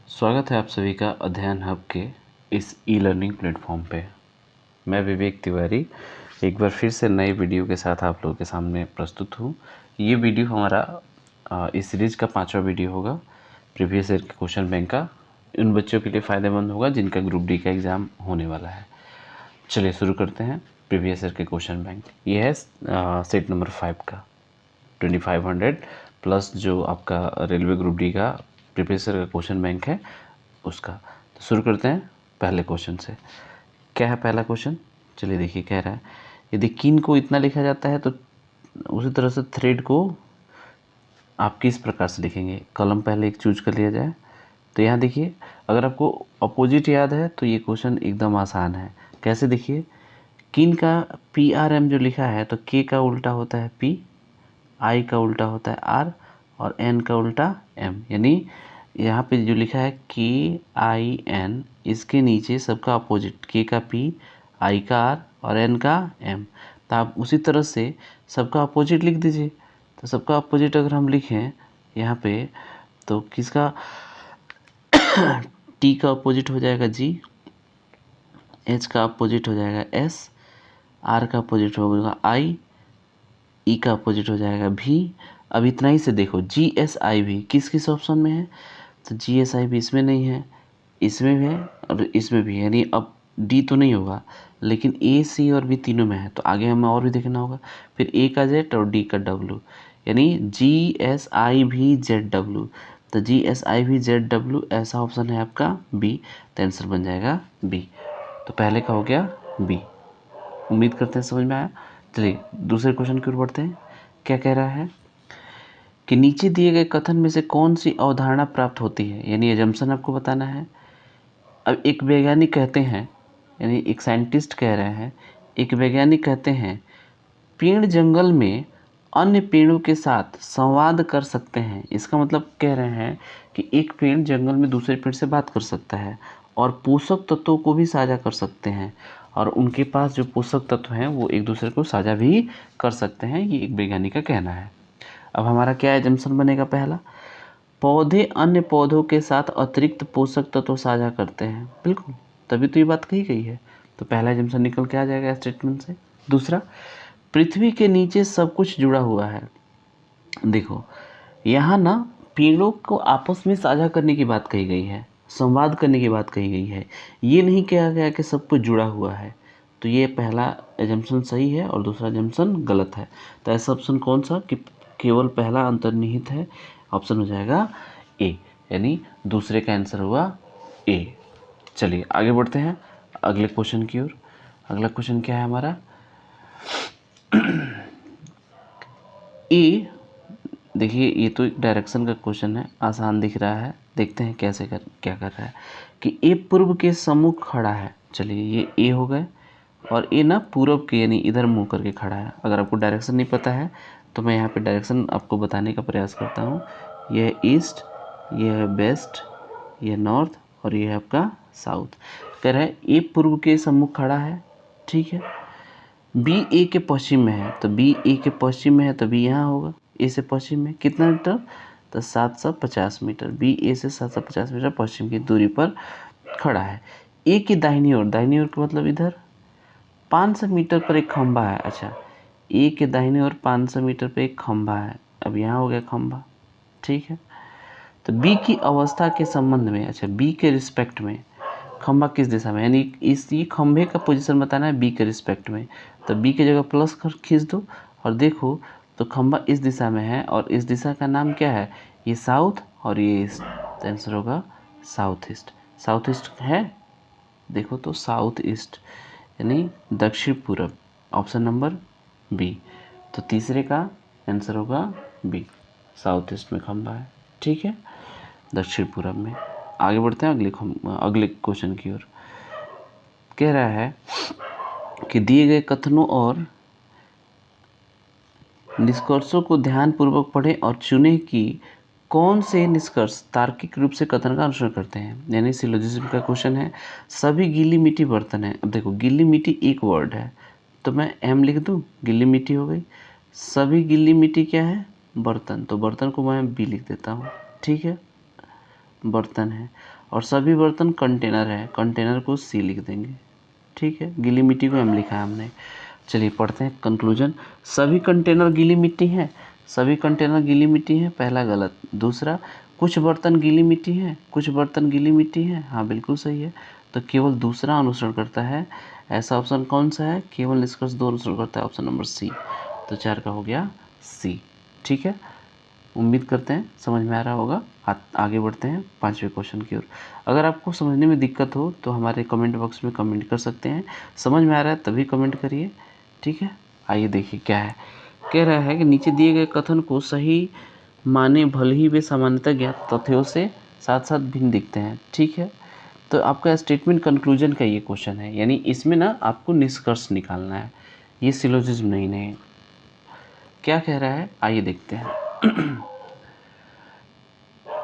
स्वागत है आप सभी का अध्ययन हब के इस ई लर्निंग प्लेटफॉर्म पे। मैं विवेक तिवारी एक बार फिर से नए वीडियो के साथ आप लोगों के सामने प्रस्तुत हूँ। ये वीडियो हमारा इस सीरीज़ का 5वां वीडियो होगा। प्रीवियस ईयर के क्वेश्चन बैंक का उन बच्चों के लिए फ़ायदेमंद होगा जिनका ग्रुप डी का एग्ज़ाम होने वाला है। चलिए शुरू करते हैं। प्रीवियस ईयर के क्वेश्चन बैंक ये है सेट नंबर 5 का 2500 प्लस जो आपका रेलवे ग्रुप डी का प्रीवियस ईयर का क्वेश्चन बैंक है उसका। तो शुरू करते हैं पहले क्वेश्चन से। क्या है पहला क्वेश्चन? चलिए देखिए, कह रहा है यदि किन को इतना लिखा जाता है तो उसी तरह से थ्रेड को आप किस प्रकार से लिखेंगे। कलम पहले एक चूज कर लिया जाए। तो यहाँ देखिए, अगर आपको अपोजिट याद है तो ये क्वेश्चन एकदम आसान है। कैसे? देखिए, किन का PRM जो लिखा है तो के का उल्टा होता है P, I का उल्टा होता है R और N का उल्टा M। यानी यहाँ पे जो लिखा है KIN, इसके नीचे सबका अपोजिट, के का P, I का R और N का M। तो आप उसी तरह से सबका अपोजिट लिख दीजिए। तो सबका अपोजिट अगर हम लिखें यहाँ पे तो किसका T का अपोजिट हो जाएगा G, H का अपोजिट हो जाएगा S, R का अपोजिट होगा I, E का अपोजिट हो जाएगा V। अब इतना ही से देखो GSIV किस किस ऑप्शन में है तो GSIV इसमें नहीं है, इसमें भी है और इसमें भी है। यानी अब D तो नहीं होगा लेकिन A, C और B तीनों में है। तो आगे हमें और भी देखना होगा। फिर A का Z और D का W, यानी GSIVZW। तो GSIVZW ऐसा ऑप्शन है आपका B। तो आंसर बन जाएगा B। तो पहले का हो गया B। उम्मीद करते हैं समझ में आया। चलिए दूसरे क्वेश्चन की ओर बढ़ते हैं। क्या कह रहा है कि नीचे दिए गए कथन में से कौन सी अवधारणा प्राप्त होती है। यानी एजम्पशन आपको बताना है। अब एक वैज्ञानिक कहते हैं, यानी एक साइंटिस्ट कह रहे हैं, एक वैज्ञानिक कहते हैं पेड़ जंगल में अन्य पेड़ों के साथ संवाद कर सकते हैं। इसका मतलब कह रहे हैं कि एक पेड़ जंगल में दूसरे पेड़ से बात कर सकता है और पोषक तत्वों को भी साझा कर सकते हैं और उनके पास जो पोषक तत्व हैं वो एक दूसरे को साझा भी कर सकते हैं। ये एक वैज्ञानिक का कहना है। अब हमारा क्या एजम्पशन बनेगा? पहला, पौधे अन्य पौधों के साथ अतिरिक्त पोषक तत्व साझा करते हैं। बिल्कुल, तभी तो ये बात कही गई है। तो पहला एजम्पशन निकल के आ जाएगा स्टेटमेंट से। दूसरा, पृथ्वी के नीचे सब कुछ जुड़ा हुआ है। देखो यहाँ ना पेड़ों को आपस में साझा करने की बात कही गई है, संवाद करने की बात कही गई है। ये नहीं कहा गया कि सब कुछ जुड़ा हुआ है। तो ये पहला एजम्पशन सही है और दूसरा एजम्पशन गलत है। तो ऐसा ऑप्शन कौन सा कि केवल पहला अंतर्निहित है? ऑप्शन हो जाएगा ए, यानी दूसरे का आंसर हुआ ए। चलिए आगे बढ़ते हैं अगले क्वेश्चन की ओर। अगला क्वेश्चन क्या है हमारा? ए, देखिए ये तो एक डायरेक्शन का क्वेश्चन है, आसान दिख रहा है। देखते हैं क्या कर रहा है कि ए पूर्व के सम्मुख खड़ा है। चलिए ये ए हो गए और ए ना पूरब के, यानी इधर मुंह करके खड़ा है। अगर आपको डायरेक्शन नहीं पता है तो मैं यहाँ पे डायरेक्शन आपको बताने का प्रयास करता हूँ। यह है ईस्ट, यह है वेस्ट, यह है नॉर्थ और यह है आपका साउथ। कह रहा है ए पूर्व के सम्मुख खड़ा है, ठीक है। बी ए के पश्चिम में है, तो बी ए के पश्चिम में है तो बी यहाँ होगा। ए से पश्चिम में कितना मीटर? तो 750 मीटर। बी ए से 750 मीटर पश्चिम की दूरी पर खड़ा है। ए की दाहिनी ओर, दाहिनी ओर का मतलब इधर 500 मीटर पर एक खंभा है। अच्छा, ए के दाहिनी ओर 500 मीटर पर एक खंभा है। अब यहाँ हो गया खंभा, ठीक है। तो बी की अवस्था के संबंध में, अच्छा बी के रिस्पेक्ट में खंभा किस दिशा में, यानी इस ये खंभे का पोजीशन बताना है बी के रिस्पेक्ट में। तो बी की जगह प्लस कर खींच दो और देखो तो खंभा इस दिशा में है और इस दिशा का नाम क्या है? ये साउथ और ये ईस्ट। तो आंसर होगा साउथ ईस्ट। साउथ ईस्ट है, देखो तो साउथ ईस्ट यानी दक्षिण पूरब, ऑप्शन नंबर बी। तो तीसरे का आंसर होगा बी, साउथ ईस्ट में खंभा है, ठीक है, दक्षिण पूरब में। आगे बढ़ते हैं अगले क्वेश्चन की ओर। कह रहा है कि दिए गए कथनों और निष्कर्षों को ध्यानपूर्वक पढ़ें और चुनें कि कौन से निष्कर्ष तार्किक रूप से कथन का अनुसरण करते हैं। यानी सिलोजिज्म का क्वेश्चन है। सभी गीली मिट्टी बर्तन है। अब देखो गीली मिट्टी एक वर्ड है तो मैं एम लिख दूं, गीली मिट्टी हो गई। सभी गीली मिट्टी क्या है? बर्तन। तो बर्तन को मैं बी लिख देता हूँ, ठीक है, बर्तन है। और सभी बर्तन कंटेनर है, कंटेनर को सी लिख देंगे, ठीक है। गीली मिट्टी को एम लिखा है हमने। चलिए पढ़ते हैं कंक्लूजन। सभी कंटेनर गीली मिट्टी हैं, सभी कंटेनर गीली मिट्टी हैं, पहला गलत। दूसरा, कुछ बर्तन गीली मिट्टी हैं, कुछ बर्तन गीली मिट्टी हैं, हाँ बिल्कुल सही है। तो केवल दूसरा अनुसरण करता है, ऐसा ऑप्शन कौन सा है? केवल निष्कर्ष 2 अनुसरण करता है, ऑप्शन नंबर सी। तो 4 का हो गया सी, ठीक है। उम्मीद करते हैं समझ में आ रहा होगा। आगे बढ़ते हैं 5वें क्वेश्चन की ओर। अगर आपको समझने में दिक्कत हो तो हमारे कमेंट बॉक्स में कमेंट कर सकते हैं, समझ में आ रहा है तभी कमेंट करिए, ठीक है। आइए देखिए क्या है। कह रहा है कि नीचे दिए गए कथन को सही माने भले ही वे सामान्यतः ज्ञात तथ्यों से साथ साथ भिन्न दिखते हैं, ठीक है। तो आपका स्टेटमेंट कंक्लूजन का ये क्वेश्चन है, यानी इसमें ना आपको निष्कर्ष निकालना है, ये सिलोजिज्म नहीं। क्या कह रहा है आइए देखते हैं।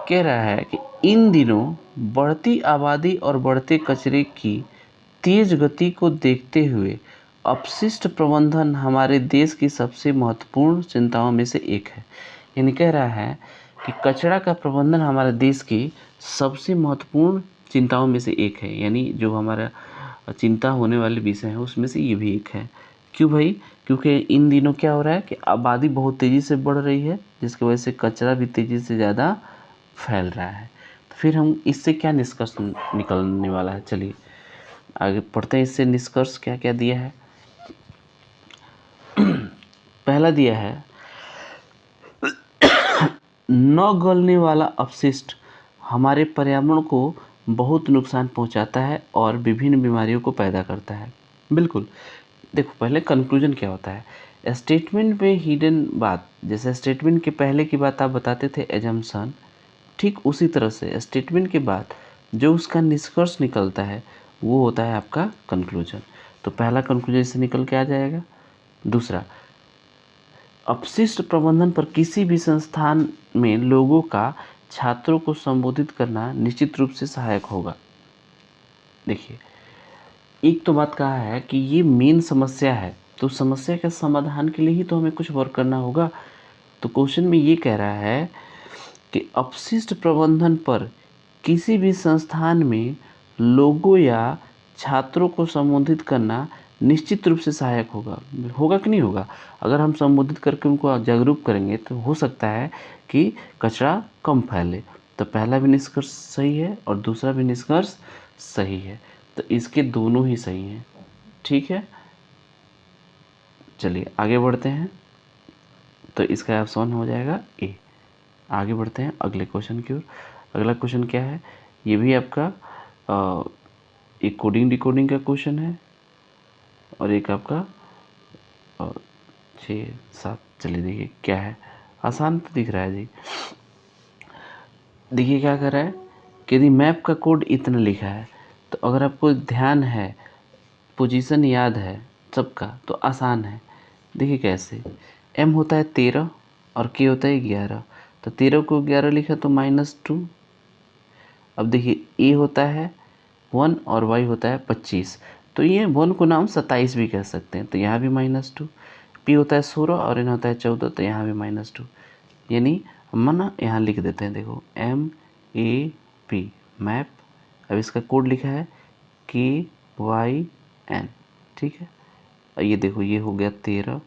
कह रहा है कि इन दिनों बढ़ती आबादी और बढ़ते कचरे की तेज गति को देखते हुए अपशिष्ट प्रबंधन हमारे देश की सबसे महत्वपूर्ण चिंताओं में से एक है। यानी कह रहा है कि कचरा का प्रबंधन हमारे देश की सबसे महत्वपूर्ण चिंताओं में से एक है, यानी जो हमारा चिंता होने वाले विषय हैं उसमें से ये भी एक है। क्यों भाई? क्योंकि इन दिनों क्या हो रहा है कि आबादी बहुत तेज़ी से बढ़ रही है, जिसकी वजह से कचरा भी तेज़ी से ज़्यादा फैल रहा है। तो फिर हम इससे क्या निष्कर्ष निकलने वाला है, चलिए आगे पढ़ते हैं। इससे निष्कर्ष क्या क्या दिया है। पहला दिया है, न गलने वाला अपशिष्ट हमारे पर्यावरण को बहुत नुकसान पहुंचाता है और विभिन्न बीमारियों को पैदा करता है। बिल्कुल। देखो पहले कंक्लूजन क्या होता है। स्टेटमेंट में हिडन बात, जैसे स्टेटमेंट के पहले की बात आप बताते थे एजम्पशन, ठीक उसी तरह से स्टेटमेंट के बाद जो उसका निष्कर्ष निकलता है वो होता है आपका कंक्लूजन। तो पहला कंक्लूजन इससे निकल के आ जाएगा। दूसरा, अपशिष्ट प्रबंधन पर किसी भी संस्थान में लोगों का छात्रों को संबोधित करना निश्चित रूप से सहायक होगा। देखिए एक तो बात कहा है कि ये मेन समस्या है, तो समस्या के समाधान के लिए ही तो हमें कुछ वर्क करना होगा। तो क्वेश्चन में ये कह रहा है कि अपशिष्ट प्रबंधन पर किसी भी संस्थान में लोगों या छात्रों को संबोधित करना निश्चित रूप से सहायक होगा। होगा कि नहीं होगा? अगर हम संबोधित करके उनको जागरूक करेंगे तो हो सकता है कि कचरा कम फैले। तो पहला भी निष्कर्ष सही है और दूसरा भी निष्कर्ष सही है, तो इसके दोनों ही सही हैं, ठीक है। चलिए आगे बढ़ते हैं। तो इसका ऑप्शन हो जाएगा ए। आगे बढ़ते हैं अगले क्वेश्चन की ओर। अगला क्वेश्चन क्या है? ये भी आपका एक कोडिंग डिकोडिंग का क्वेश्चन है और एक आपका 6 7। चलिए देखिए क्या है, आसान तो दिख रहा है जी। देखिए क्या कर रहा है कि यदि मैप का कोड इतना लिखा है तो अगर आपको ध्यान है, पोजीशन याद है सबका, तो आसान है। देखिए कैसे, एम होता है 13 और के होता है 11। तो 13 को 11 लिखा तो -2। अब देखिए ए होता है 1 और वाई होता है 25, तो ये 1 को नाम 27 भी कह सकते हैं, तो यहाँ भी -2। पी होता है 16 और एन होता है 14, तो यहाँ भी -2। यानी हम ना यहाँ लिख देते हैं, देखो MAP मैप। अब इसका कोड लिखा है KYN, ठीक है। और ये देखो ये हो गया 13,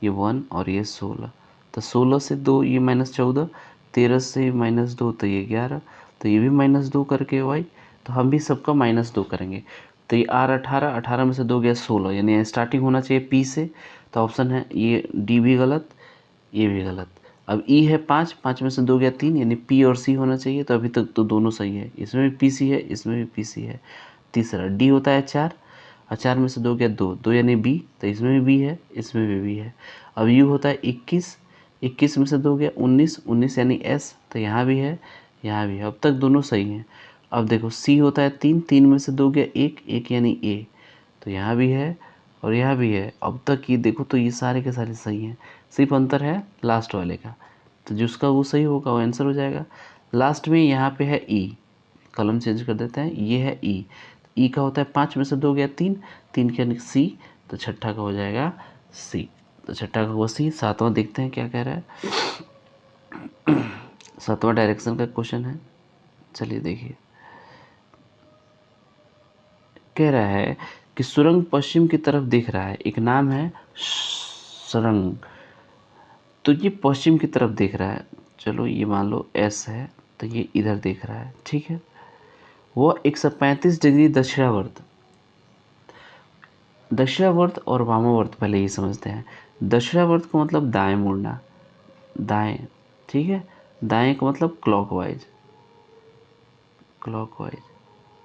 ये 1 और ये 16। तो 16 से 2 ये -14, 13 से -2 तो ये 11, तो ये भी -2 करके वाई। तो हम भी सबका -2 करेंगे। तो ये R 18, 18 में से 2 गया 16, यानी स्टार्टिंग होना चाहिए P से। तो ऑप्शन है ये डी भी गलत, ये भी गलत। अब ई है 5, 5 में से 2 गया 3, यानी पी और सी होना चाहिए। तो अभी तक तो दोनों सही है, इसमें भी पी सी है, इसमें भी पी सी है। तीसरा डी होता है 4 और 4 में से 2 गया 2, 2 यानी बी, तो इसमें भी बी है, इसमें भी बी है। अब यू होता है 21, 21 में से 2 गया 19, 19 यानी एस, तो यहाँ भी है, यहाँ भी है। अब तक दोनों सही हैं। अब देखो सी होता है 3, 3 में से 2 गया 1, 1 यानी ए, तो यहाँ भी है और यहाँ भी है। अब तक ये देखो तो ये सारे के सारे सही हैं, सिर्फ अंतर है लास्ट वाले का। तो जिसका वो सही होगा वो आंसर हो जाएगा। लास्ट में यहाँ पे है ई, कलम चेंज कर देते हैं, ये है ई। ई का होता है 5 में से 2 गया 3, 3 के यानी सी, तो छठा का हो जाएगा सी। तो छठा का हुआ सी। सातवां देखते हैं क्या कह रहा है। सातवां डायरेक्शन का क्वेश्चन है, चलिए देखिए। कह रहा है कि सुरंग पश्चिम की तरफ दिख रहा है, एक नाम है सुरंग, तो ये पश्चिम की तरफ दिख रहा है। चलो ये मान लो एस है, तो ये इधर दिख रहा है, ठीक है। वह 135 डिग्री दक्षिणावर्त, दक्षिणावर्त और वामावर्त पहले ये समझते हैं। दक्षिणावर्त का मतलब दाएं मुड़ना, दाएं, ठीक है। दाएं का मतलब क्लॉकवाइज, क्लॉकवाइज,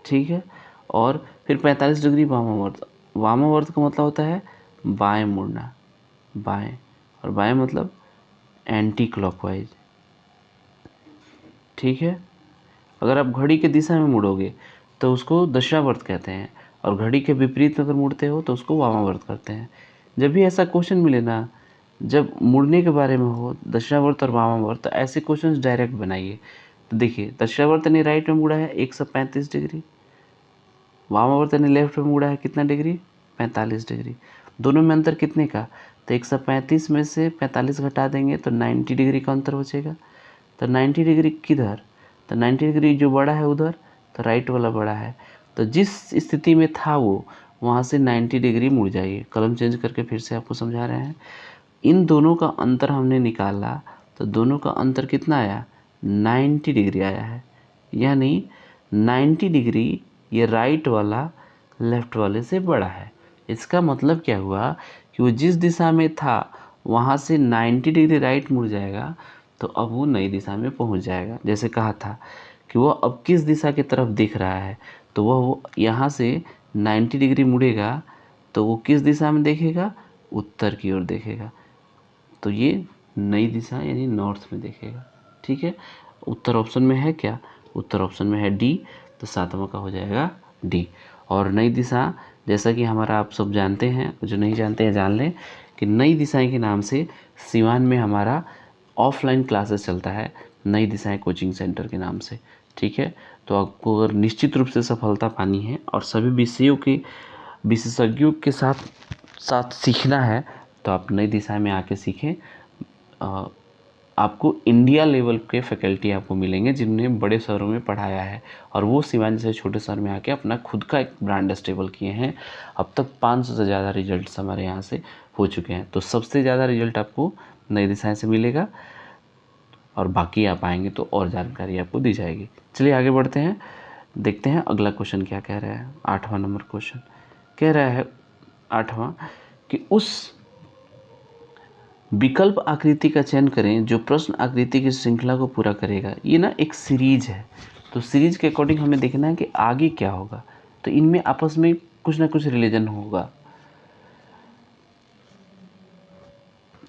ठीक है। और फिर 45 डिग्री वामावर्त, वामावर्त का मतलब होता है बाएं मुड़ना, बाएं, और बाएं मतलब एंटी क्लॉकवाइज, ठीक है। अगर आप घड़ी के दिशा में मुड़ोगे तो उसको दक्षिणावर्त कहते हैं, और घड़ी के विपरीत अगर मुड़ते हो तो उसको वामावर्त करते हैं। जब भी ऐसा क्वेश्चन मिले ना, जब मुड़ने के बारे में हो दक्षिणावर्त और वामावर्त, तो ऐसे क्वेश्चंस डायरेक्ट बनाइए। तो देखिए दक्षिणावर्त ने राइट में मुड़ा है 135 डिग्री, वामावर्त ने लेफ्ट में मुड़ा है कितना डिग्री, 45 डिग्री। दोनों में अंतर कितने का, तो 135 में से 45 घटा देंगे तो 90 डिग्री का अंतर बचेगा। तो 90 डिग्री किधर, तो 90 डिग्री जो बड़ा है उधर, तो राइट वाला बड़ा है। तो जिस स्थिति में था वो, वहाँ से 90 डिग्री मुड़ जाइए। कलम चेंज करके फिर से आपको समझा रहे हैं। इन दोनों का अंतर हमने निकाला, तो दोनों का अंतर कितना आया, 90 डिग्री आया है। यानी 90 डिग्री ये राइट वाला लेफ्ट वाले से बड़ा है। इसका मतलब क्या हुआ कि वो जिस दिशा में था वहाँ से 90 डिग्री राइट मुड़ जाएगा, तो अब वो नई दिशा में पहुँच जाएगा। जैसे कहा था कि वो अब किस दिशा की तरफ दिख रहा है, तो वो यहाँ से 90 डिग्री मुड़ेगा, तो वो किस दिशा में देखेगा, उत्तर की ओर देखेगा। तो ये नई दिशा यानी नॉर्थ में देखेगा, ठीक है। उत्तर ऑप्शन में है क्या, उत्तर ऑप्शन में है डी, तो सातवां का हो जाएगा डी। और नई दिशा, जैसा कि हमारा आप सब जानते हैं, जो नहीं जानते हैं जान लें कि नई दिशाएं के नाम से सिवान में हमारा ऑफलाइन क्लासेस चलता है, नई दिशाएं कोचिंग सेंटर के नाम से, ठीक है। तो आपको अगर निश्चित रूप से सफलता पानी है और सभी विषयों के विशेषज्ञों के साथ साथ सीखना है, तो आप नई दिशा में आके सीखें। आपको इंडिया लेवल के फैकल्टी आपको मिलेंगे जिन्होंने बड़े शहरों में पढ़ाया है, और वो सिवान जैसे छोटे शहर में आके अपना खुद का एक ब्रांड स्टेबल किए हैं। अब तक 500 से ज़्यादा रिजल्ट्स हमारे यहाँ से हो चुके हैं। तो सबसे ज़्यादा रिजल्ट आपको नई दिशाएं से मिलेगा, और बाकी आप आएंगे तो और जानकारी आपको दी जाएगी। चलिए आगे बढ़ते हैं, देखते हैं अगला क्वेश्चन क्या कह रहा है। 8वां नंबर क्वेश्चन कह रहा है, 8वां, कि उस विकल्प आकृति का चयन करें जो प्रश्न आकृति की श्रृंखला को पूरा करेगा। ये ना एक सीरीज है, तो सीरीज के अकॉर्डिंग हमें देखना है कि आगे क्या होगा, तो इनमें आपस में कुछ ना कुछ रिलेशन होगा।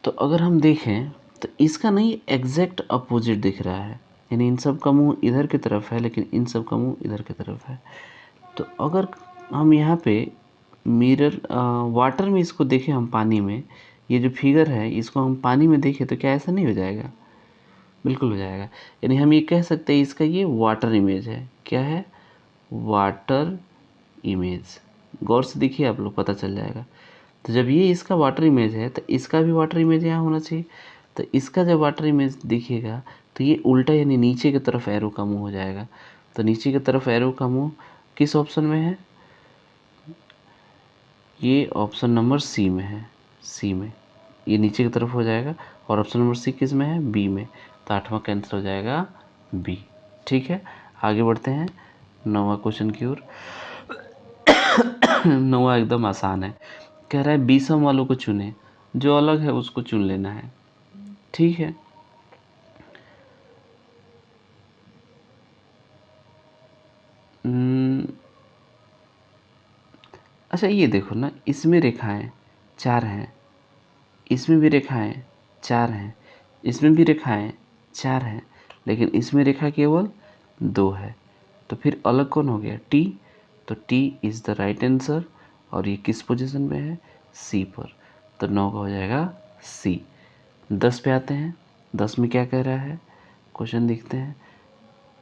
तो अगर हम देखें तो इसका नहीं एग्जैक्ट अपोजिट दिख रहा है, यानी इन सब का मुंह इधर की तरफ है लेकिन इन सब का मुंह इधर की तरफ है। तो अगर हम यहाँ पे मिरर वाटर में इसको देखें, हम पानी में, ये जो फिगर है इसको हम पानी में देखें तो क्या ऐसा नहीं हो जाएगा, बिल्कुल हो जाएगा। यानी हम ये कह सकते हैं इसका ये वाटर इमेज है। क्या है, वाटर इमेज। गौर से देखिए आप लोग, पता चल जाएगा। तो जब ये इसका वाटर इमेज है तो इसका भी वाटर इमेज यहाँ होना चाहिए। तो इसका जब वाटर इमेज दिखेगा तो ये उल्टा यानी नीचे की तरफ एरो का मुंह हो जाएगा। तो नीचे की तरफ एरो का मुंह किस ऑप्शन में है, ये ऑप्शन नंबर सी में है, सी में ये नीचे की तरफ हो जाएगा। और ऑप्शन नंबर सी किस में है, बी में। तो 8वां कैंसिल हो जाएगा बी, ठीक है। आगे बढ़ते हैं 9वां क्वेश्चन की ओर। 9वां एकदम आसान है, कह रहा है 20 वालों को चुने, जो अलग है उसको चुन लेना है, ठीक है। अच्छा ये देखो ना, इसमें रेखाएं 4 हैं, इसमें भी रेखाएं 4 हैं, इसमें भी रेखाएं 4 हैं, लेकिन इसमें रेखा केवल 2 है। तो फिर अलग कौन हो गया, टी। तो T is the right answer, और ये किस पोजीशन में है, सी पर। तो 9 का हो जाएगा सी। 10 पे आते हैं, 10 में क्या कह रहा है, क्वेश्चन देखते हैं।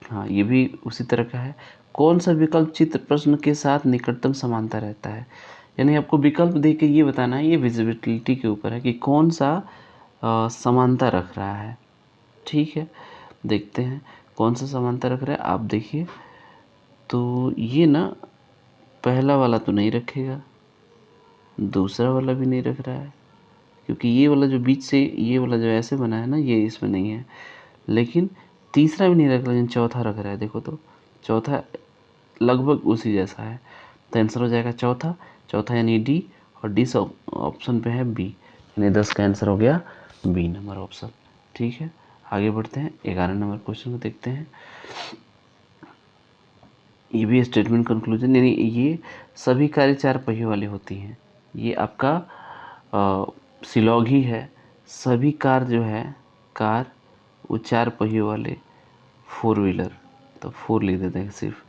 हाँ ये भी उसी तरह का है। कौन सा विकल्प चित्र प्रश्न के साथ निकटतम समानता रहता है, यानी आपको विकल्प देख के ये बताना है, ये विजिबिलिटी के ऊपर है कि कौन सा समानता रख रहा है, ठीक है। देखते हैं कौन सा समानता रख रहा है, आप देखिए। तो ये ना पहला वाला तो नहीं रखेगा, दूसरा वाला भी नहीं रख रहा है, क्योंकि ये वाला जो बीच से ये वाला जो ऐसे बना है ना, ये इसमें नहीं है। लेकिन तीसरा भी नहीं रख रहा, लेकिन चौथा रख रहा है। देखो तो चौथा लगभग उसी जैसा है, तो आंसर हो जाएगा चौथा। चौथा यानी डी, और डी ऑप्शन पे है बी, यानी 10 का आंसर हो गया बी नंबर ऑप्शन। ठीक है, आगे बढ़ते हैं। 11 नंबर क्वेश्चन को देखते हैं। ये भी स्टेटमेंट कंक्लूजन, यानी ये सभी कारें 4 पहियों वाली होती हैं। ये आपका सिलॉग ही है। सभी कार जो है, कार वो 4 पहियों वाले, 4 व्हीलर, तो 4 लिख देते हैं सिर्फ।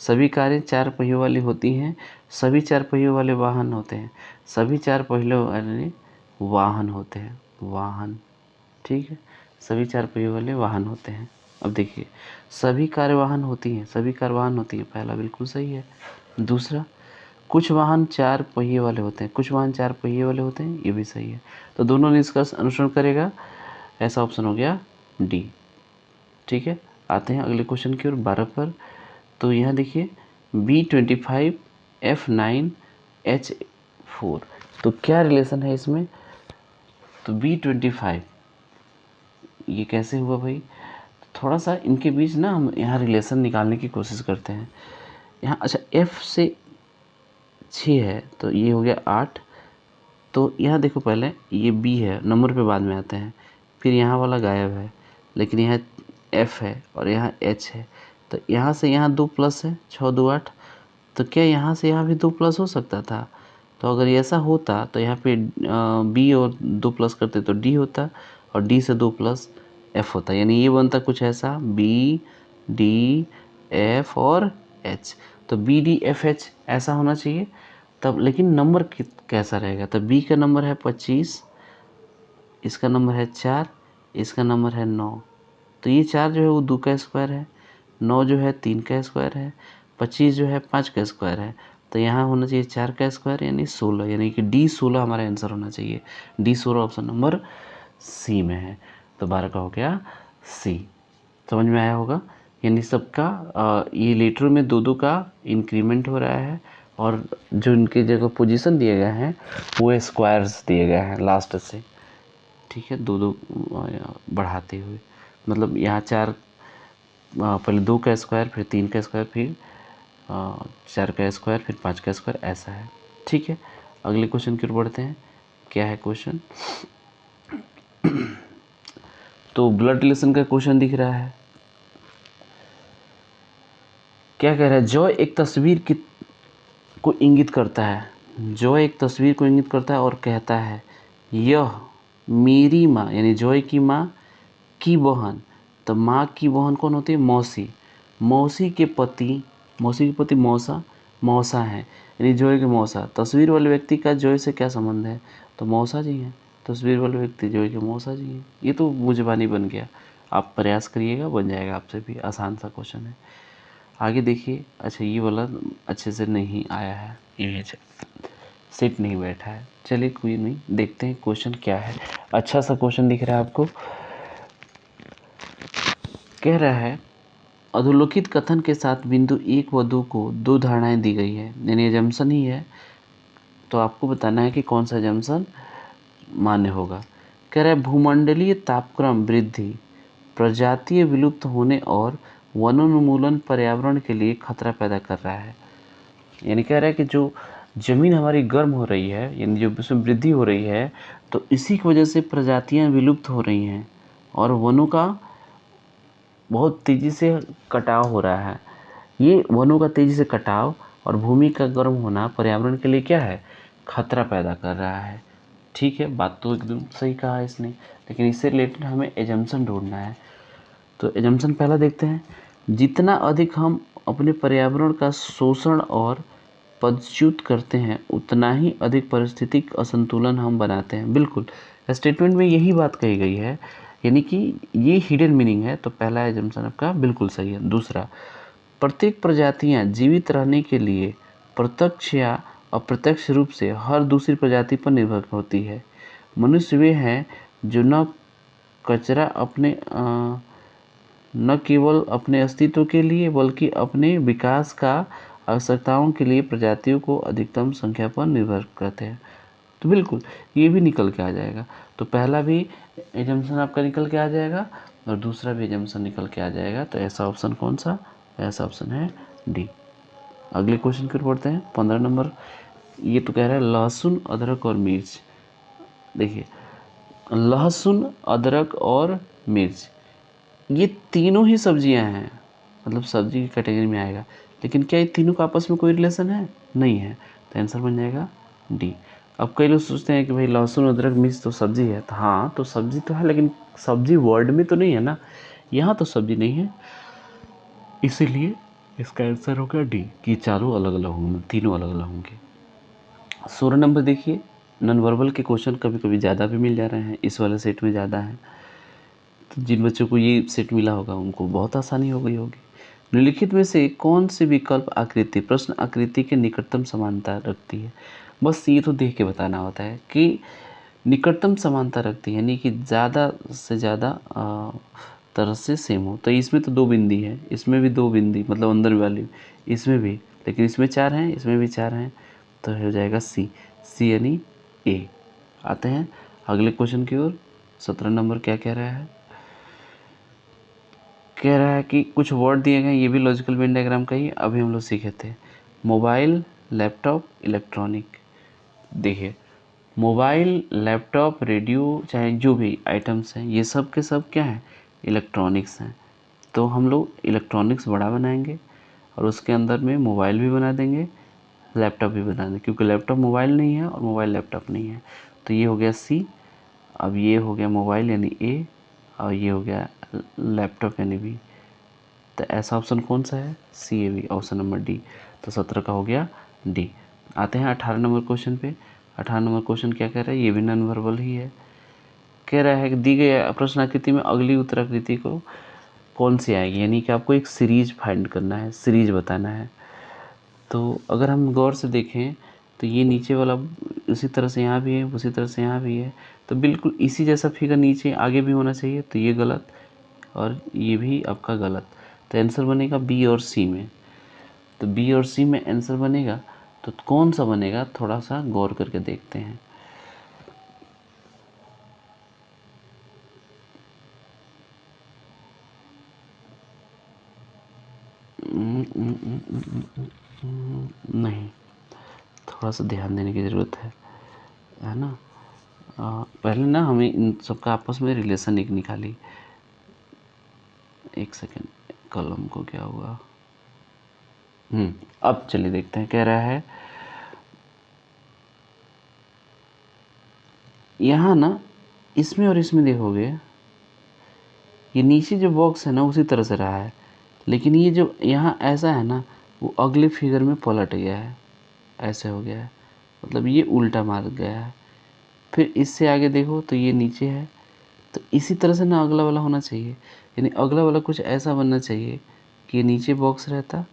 सभी कारें 4 पहियों वाली होती हैं, सभी 4 पहियों वाले वाहन होते हैं, सभी 4 पहियों वाले वाहन होते हैं, वाहन। ठीक है, सभी 4 पहियों वाले वाहन होते हैं। अब देखिए, सभी कार वाहन होती हैं, सभी कार वाहन होती हैं, पहला बिल्कुल सही है। दूसरा, कुछ वाहन 4 पहिए वाले होते हैं, कुछ वाहन 4 पहिए वाले होते हैं, ये भी सही है। तो दोनों निष्कर्ष अनुसरण करेगा, ऐसा ऑप्शन हो गया डी। ठीक है, आते हैं अगले क्वेश्चन की ओर 12 पर। तो यहाँ देखिए B25 F9 H4, तो क्या रिलेशन है इसमें? तो B25 ये कैसे हुआ भाई? थोड़ा सा इनके बीच ना हम यहाँ रिलेशन निकालने की कोशिश करते हैं। यहाँ अच्छा F से 6 है, तो ये हो गया 8। तो यहाँ देखो, पहले ये B है, नंबर पे बाद में आते हैं, फिर यहाँ वाला गायब है, लेकिन यहाँ F है और यहाँ H है। तो यहाँ से यहाँ 2 प्लस है, 6 2 8। तो क्या यहाँ से यहाँ भी 2 प्लस हो सकता था? तो अगर ऐसा होता तो यहाँ पे B और 2 प्लस करते तो D होता, और D से 2 प्लस F होता, यानी ये बनता कुछ ऐसा B D F और H। तो B D F H ऐसा होना चाहिए तब। लेकिन नंबर कैसा रहेगा? तो B का नंबर है 25, इसका नंबर है 4, इसका नंबर है 9। तो ये 4 जो है वो 2 का स्क्वायर है, 9 जो है 3 का स्क्वायर है, 25 जो है 5 का स्क्वायर है। तो यहाँ होना चाहिए 4 का स्क्वायर, यानी 16, यानी कि D 16 हमारा आंसर होना चाहिए। D 16 ऑप्शन नंबर सी में है। तो 12 का हो गया सी। समझ में आया होगा? यानी सबका ये लेटर में 2-2 का इंक्रीमेंट हो रहा है, और जो इनके जगह पोजीशन दिए गए हैं वो स्क्वायर्स दिए गए हैं लास्ट से। ठीक है, 2-2 बढ़ाते हुए, मतलब यहाँ 4, पहले 2 का स्क्वायर, फिर 3 का स्क्वायर, फिर 4 का स्क्वायर, फिर 5 का स्क्वायर, ऐसा है। ठीक है, अगले क्वेश्चन की ओर बढ़ते हैं। क्या है क्वेश्चन? तो ब्लड रिलेशन का क्वेश्चन दिख रहा है। क्या कह रहा है? जो एक तस्वीर को इंगित करता है, जो एक तस्वीर को इंगित करता है और कहता है यह मेरी माँ, यानी जॉय की माँ की बहन। तो माँ की बहन कौन होती है? मौसी। मौसी के पति मौसा, मौसा है, यानी जॉय के मौसा। तस्वीर वाले व्यक्ति का जॉय से क्या संबंध है? तो मौसा जी हैं। तस्वीर वाले व्यक्ति जॉय के मौसा जी हैं। ये तो मुझबानी बन गया, आप प्रयास करिएगा, बन जाएगा आपसे भी। आसान सा क्वेश्चन है। आगे देखिए। अच्छा, ये वाला अच्छे से नहीं आया है, ये सेट नहीं बैठा है। चलिए कोई नहीं, देखते हैं क्वेश्चन क्या है। अच्छा सा क्वेश्चन दिख रहा है आपको। कह रहा है अधोलोकित कथन के साथ बिंदु 1 व 2 को 2 धारणाएं दी गई है, यानी एजम्पशन ही है। तो आपको बताना है कि कौन सा एजम्पशन मान्य होगा। कह रहा है भूमंडलीय तापक्रम वृद्धि प्रजातीय विलुप्त होने और वनोन्मूलन पर्यावरण के लिए खतरा पैदा कर रहा है। यानी कह रहा है कि जो ज़मीन हमारी गर्म हो रही है, यानी जो उसमें वृद्धि हो रही है, तो इसी की वजह से प्रजातियां विलुप्त हो रही हैं और वनों का बहुत तेज़ी से कटाव हो रहा है। ये वनों का तेज़ी से कटाव और भूमि का गर्म होना पर्यावरण के लिए क्या है? खतरा पैदा कर रहा है। ठीक है, बात तो एकदम सही कहा है इसने, लेकिन इससे रिलेटेड हमें एजम्पशन ढूंढना है। तो एजम्पशन पहला देखते हैं। जितना अधिक हम अपने पर्यावरण का शोषण और पदच्युत करते हैं, उतना ही अधिक पारिस्थितिक असंतुलन हम बनाते हैं। बिल्कुल, स्टेटमेंट में यही बात कही गई है, यानी कि ये हिडन मीनिंग है। तो पहला एजम्पशन आपका बिल्कुल सही है। दूसरा, प्रत्येक प्रजातियां जीवित रहने के लिए प्रत्यक्ष या अप्रत्यक्ष रूप से हर दूसरी प्रजाति पर निर्भर होती है। मनुष्य वे हैं जो न केवल अपने अस्तित्व के लिए बल्कि अपने विकास का आवश्यकताओं के लिए प्रजातियों को अधिकतम संख्या पर निर्भर करते हैं। तो बिल्कुल ये भी निकल के आ जाएगा। तो पहला भी एजम्पशन आपका निकल के आ जाएगा और दूसरा भी एजम्पशन निकल के आ जाएगा। तो ऐसा ऑप्शन कौन सा? ऐसा ऑप्शन है डी। अगले क्वेश्चन की ओर बढ़ते हैं। 15 नंबर ये तो कह रहा है लहसुन, अदरक और मिर्च। देखिए लहसुन, अदरक और मिर्च ये तीनों ही सब्जियां हैं, मतलब सब्जी की कैटेगरी में आएगा। लेकिन क्या ये तीनों का आपस में कोई रिलेशन है? नहीं है। तो आंसर बन जाएगा डी। अब कई लोग सोचते हैं कि भाई लहसुन, अदरक, मिर्च तो सब्जी है। तो हाँ, तो सब्जी तो है, लेकिन सब्जी वर्ड में तो नहीं है ना, यहाँ तो सब्जी नहीं है, इसीलिए इसका आंसर होगा डी कि चारों अलग अलग होंगे, तीनों अलग अलग होंगे। 16 नंबर देखिए, नॉन वर्बल के क्वेश्चन कभी कभी ज़्यादा भी मिल जा रहे हैं, इस वाले सेट में ज़्यादा है। तो जिन बच्चों को ये सेट मिला होगा उनको बहुत आसानी हो गई होगी। निम्नलिखित में से कौन सी विकल्प आकृति प्रश्न आकृति के निकटतम समानता रखती है? बस ये तो देख के बताना होता है कि निकटतम समानता रखती है, यानी कि ज़्यादा से ज़्यादा तरह से सेम हो। तो इसमें तो 2 बिंदी है, इसमें भी 2 बिंदी, मतलब अंदर वाली, इसमें भी, लेकिन इसमें 4 हैं, इसमें भी 4 हैं। तो हो जाएगा सी, सी यानी ए। आते हैं अगले क्वेश्चन की ओर। 17 नंबर क्या कह रहा है? कह रहा है कि कुछ वर्ड दिए गए, ये भी लॉजिकल वेन डायग्राम का ही अभी हम लोग सीखे थे। Mobile, laptop, electronic. देखिए मोबाइल, लैपटॉप, रेडियो, चाहे जो भी आइटम्स हैं, ये सब के सब क्या हैं? इलेक्ट्रॉनिक्स हैं। तो हम लोग इलेक्ट्रॉनिक्स बड़ा बनाएंगे और उसके अंदर में मोबाइल भी बना देंगे, लैपटॉप भी बना देंगे, क्योंकि लैपटॉप मोबाइल नहीं है और मोबाइल लैपटॉप नहीं है। तो ये हो गया सी। अब ये हो गया मोबाइल यानी ए, और ये हो गया लैपटॉप यानी बी। तो ऐसा ऑप्शन कौन सा है? C A B, option number D. तो 17 का हो गया डी। आते हैं 18 नंबर क्वेश्चन पे। 18 नंबर क्वेश्चन क्या कह रहा है? ये भी नॉन वर्बल ही है। कह रहा है कि दी गई प्रश्न आकृति में अगली उत्तराकृति को कौन सी आएगी, यानी कि आपको एक सीरीज फाइंड करना है, सीरीज बताना है। तो अगर हम गौर से देखें तो ये नीचे वाला उसी तरह से यहाँ भी है, उसी तरह से यहाँ भी है, तो बिल्कुल इसी जैसा फिगर नीचे आगे भी होना चाहिए। तो ये गलत और ये भी आपका गलत। तो आंसर बनेगा बी और सी में। तो बी और सी में आंसर बनेगा, तो कौन सा बनेगा थोड़ा सा गौर करके देखते हैं। नहीं, थोड़ा सा ध्यान देने की ज़रूरत है ना। पहले ना हमें इन सबका आपस में रिलेशन एक निकाली। एक सेकेंड, कलम को क्या हुआ? अब चलिए देखते हैं। कह रहा है यहाँ ना, इसमें और इसमें देखोगे ये नीचे जो बॉक्स है ना उसी तरह से रहा है, लेकिन ये जो यहाँ ऐसा है ना, वो अगले फिगर में पलट गया है, ऐसे हो गया है, मतलब ये उल्टा मार गया है। फिर इससे आगे देखो तो ये नीचे है, तो इसी तरह से ना अगला वाला होना चाहिए, यानी अगला वाला कुछ ऐसा बनना चाहिए कि ये नीचे बॉक्स रहता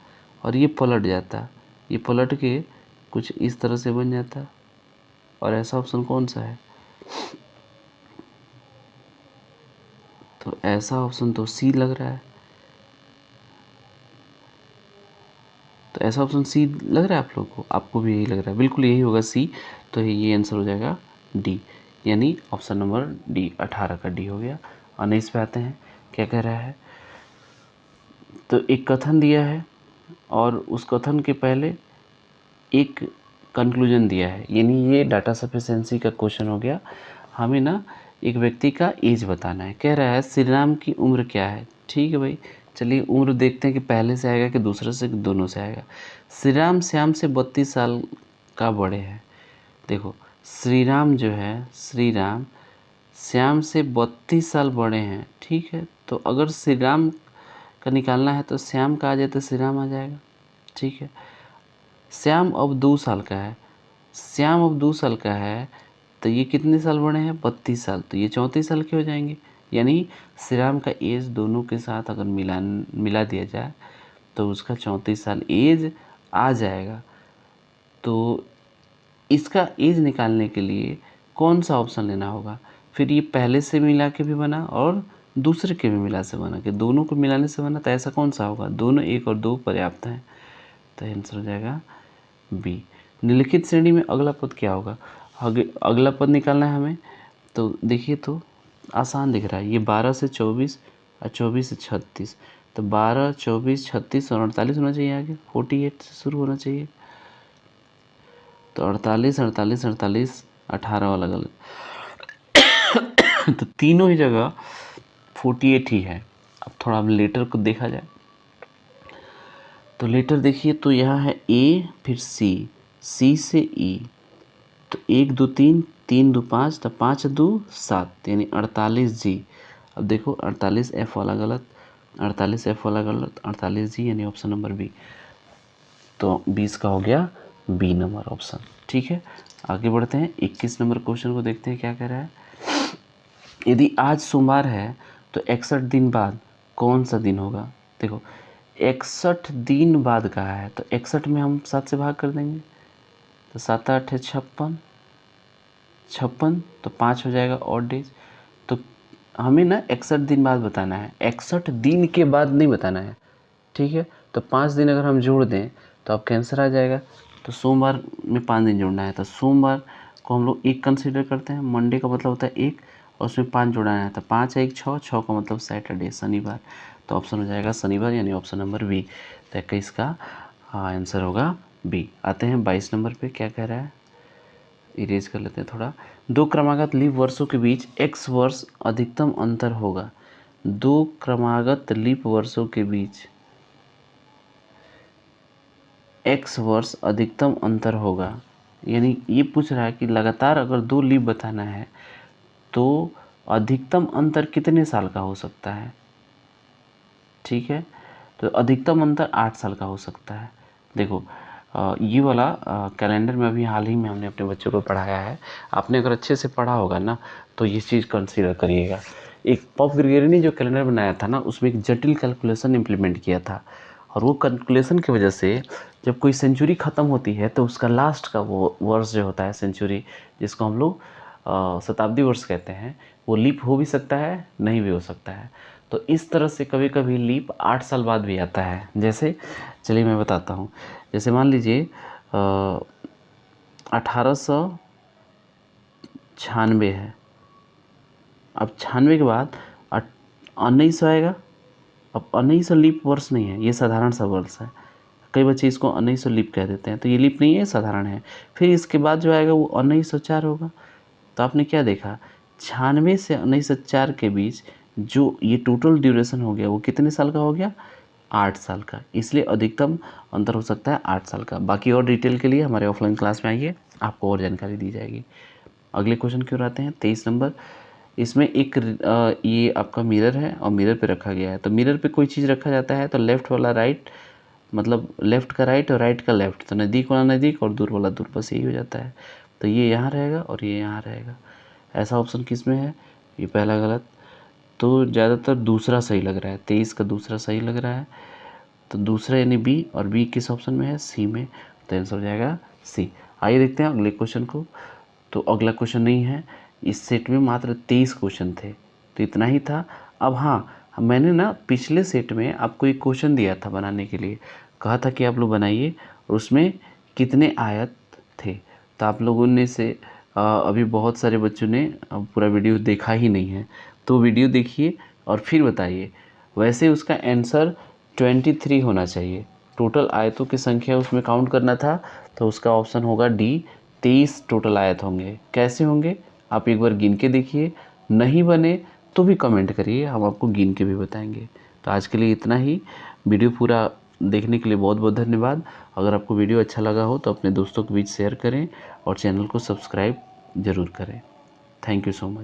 और ये पलट जाता, ये पलट के कुछ इस तरह से बन जाता। और ऐसा ऑप्शन कौन सा है? तो ऐसा ऑप्शन तो सी लग रहा है। तो ऐसा ऑप्शन सी लग रहा है आप लोग को? आपको भी यही लग रहा है? बिल्कुल यही होगा सी। तो ये आंसर हो जाएगा डी, यानी ऑप्शन नंबर डी, 18 का डी हो गया। और 19 पे आते हैं। क्या कह रहा है? तो एक कथन दिया है और उस कथन के पहले एक कंक्लूजन दिया है, यानी ये डाटा सफिशिएंसी का क्वेश्चन हो गया। हमें ना एक व्यक्ति का एज बताना है। कह रहा है श्री राम की उम्र क्या है? ठीक है भाई, चलिए उम्र देखते हैं कि पहले से आएगा कि दूसरे से, कि दोनों से आएगा। श्री राम श्याम से 32 साल का बड़े हैं। देखो श्री राम जो है, श्री राम श्याम से 32 साल बड़े हैं, ठीक है। तो अगर श्री राम का निकालना है तो श्याम का आ जाए तो श्री राम आ जाएगा, ठीक है। श्याम अब 2 साल का है, श्याम अब 2 साल का है, तो ये कितने साल बड़े हैं? 32 साल, तो ये 34 साल के हो जाएंगे। यानी श्री राम का एज दोनों के साथ अगर मिला दिया जाए तो उसका 34 साल एज आ जाएगा। तो इसका एज निकालने के लिए कौन सा ऑप्शन लेना होगा? फिर ये पहले से मिला के भी बना और दूसरे के भी मिला से बना, कि दोनों को मिलाने से बना, तो ऐसा कौन सा होगा? दोनों 1 और 2 पर्याप्त हैं। तो आंसर हो जाएगा बी। निम्नलिखित श्रेणी में अगला पद क्या होगा? अगला पद निकालना है हमें। तो देखिए तो आसान दिख रहा है, ये 12 से 24 और 24 से 36, तो 12, 24, 36 और 48 होना चाहिए आगे, 48 से शुरू होना चाहिए। तो 48, 48, 48, 18 अलग अलग तो तीनों ही जगह 48 ही है। अब थोड़ा अब लेटर को देखा जाए तो लेटर देखिए तो यहाँ है ए, फिर सी, सी से ई, तो 1 2 3, 3 2 5, तो 5 2 7 यानी 48 जी। अब देखो 48 एफ वाला गलत, 48 एफ वाला गलत, 48 जी यानी ऑप्शन नंबर बी। तो 20 का हो गया बी नंबर ऑप्शन। ठीक है, आगे बढ़ते हैं 21 नंबर क्वेश्चन को देखते हैं क्या कह रहा है। यदि आज सोमवार है तो 61 दिन बाद कौन सा दिन होगा? देखो 61 दिन बाद कहा है, तो 61 में हम 7 से भाग कर देंगे, तो 7 8 है 56, 56 तो 5 हो जाएगा ऑड डेज। तो हमें ना 61 दिन बाद बताना है, 61 दिन के बाद नहीं बताना है। ठीक है, तो 5 दिन अगर हम जोड़ दें तो आपका आंसर आ जाएगा। तो सोमवार में 5 दिन जोड़ना है, तो सोमवार को हम लोग 1 कंसीडर करते हैं, मंडे का मतलब होता है 1 और उसमें 5 जोड़ना है, तो 5 1 6, 6 का मतलब सैटरडे शनिवार। तो ऑप्शन हो जाएगा शनिवार यानी ऑप्शन नंबर बी। तो 21 का आंसर होगा बी। आते हैं 22 नंबर पे, क्या कह रहा है, इरेज कर लेते हैं थोड़ा। 2 क्रमागत लीप वर्षों के बीच x वर्ष अधिकतम अंतर होगा। 2 क्रमागत लीप वर्षों के बीच x वर्ष अधिकतम अंतर होगा, यानी ये पूछ रहा है कि लगातार अगर 2 लीप बताना है तो अधिकतम अंतर कितने साल का हो सकता है। ठीक है, तो अधिकतम अंतर 8 साल का हो सकता है। देखो ये वाला कैलेंडर में अभी हाल ही में हमने अपने बच्चों को पढ़ाया है। आपने अगर अच्छे से पढ़ा होगा ना तो ये चीज़ कंसीडर करिएगा। एक पॉप ग्रेगरी ने जो कैलेंडर बनाया था ना, उसमें एक जटिल कैलकुलेशन इम्प्लीमेंट किया था, और वो कैलकुलेशन की वजह से जब कोई सेंचुरी ख़त्म होती है तो उसका लास्ट का वो वर्ष जो होता है सेंचुरी, जिसको हम लोग शताब्दी वर्ष कहते हैं, वो लीप हो भी सकता है, नहीं भी हो सकता है। तो इस तरह से कभी कभी लीप 8 साल बाद भी आता है। जैसे चलिए मैं बताता हूँ, जैसे मान लीजिए 1896 है, अब 96 के बाद 1900 आएगा। अब 1900 लीप वर्ष नहीं है, ये साधारण सा वर्ष है। कई बच्चे इसको 1900 लीप कह देते हैं, तो ये लीप नहीं है, साधारण है। फिर इसके बाद जो आएगा वो 1904 होगा। तो आपने क्या देखा, 96 से 1904 के बीच जो ये टोटल ड्यूरेशन हो गया वो कितने साल का हो गया, 8 साल का। इसलिए अधिकतम अंतर हो सकता है 8 साल का। बाकी और डिटेल के लिए हमारे ऑफलाइन क्लास में आइए, आपको और जानकारी दी जाएगी। अगले क्वेश्चन की ओर आते हैं 23 नंबर। इसमें एक ये आपका मिरर है और मिरर पे रखा गया है। तो मिरर पे कोई चीज़ रखा जाता है तो लेफ़्ट वाला राइट, मतलब लेफ़्ट का राइट और राइट का लेफ़्ट, तो नज़दीक वाला नज़दीक और दूर वाला दूर, बस यही हो जाता है। तो ये यहाँ रहेगा और ये यहाँ रहेगा। ऐसा ऑप्शन किस में है, ये पहला गलत, तो ज़्यादातर दूसरा सही लग रहा है। 23 का दूसरा सही लग रहा है, तो दूसरा यानी बी, और बी किस ऑप्शन में है, सी में। तो आंसर हो जाएगा सी। आइए देखते हैं अगले क्वेश्चन को। तो अगला क्वेश्चन नहीं है, इस सेट में मात्र 23 क्वेश्चन थे, तो इतना ही था। अब हाँ, मैंने ना पिछले सेट में आपको एक क्वेश्चन दिया था बनाने के लिए, कहा था कि आप लोग बनाइए और उसमें कितने आयत थे। तो आप लोगों ने से अभी बहुत सारे बच्चों ने पूरा वीडियो देखा ही नहीं है, तो वीडियो देखिए और फिर बताइए। वैसे उसका आंसर 23 होना चाहिए, टोटल आयतों की संख्या उसमें काउंट करना था, तो उसका ऑप्शन होगा डी, 23 टोटल आयत होंगे। कैसे होंगे आप एक बार गिन के देखिए, नहीं बने तो भी कमेंट करिए, हम आपको गिन के भी बताएंगे। तो आज के लिए इतना ही। वीडियो पूरा देखने के लिए बहुत बहुत धन्यवाद। अगर आपको वीडियो अच्छा लगा हो तो अपने दोस्तों के बीच शेयर करें और चैनल को सब्सक्राइब ज़रूर करें। Thank you so much.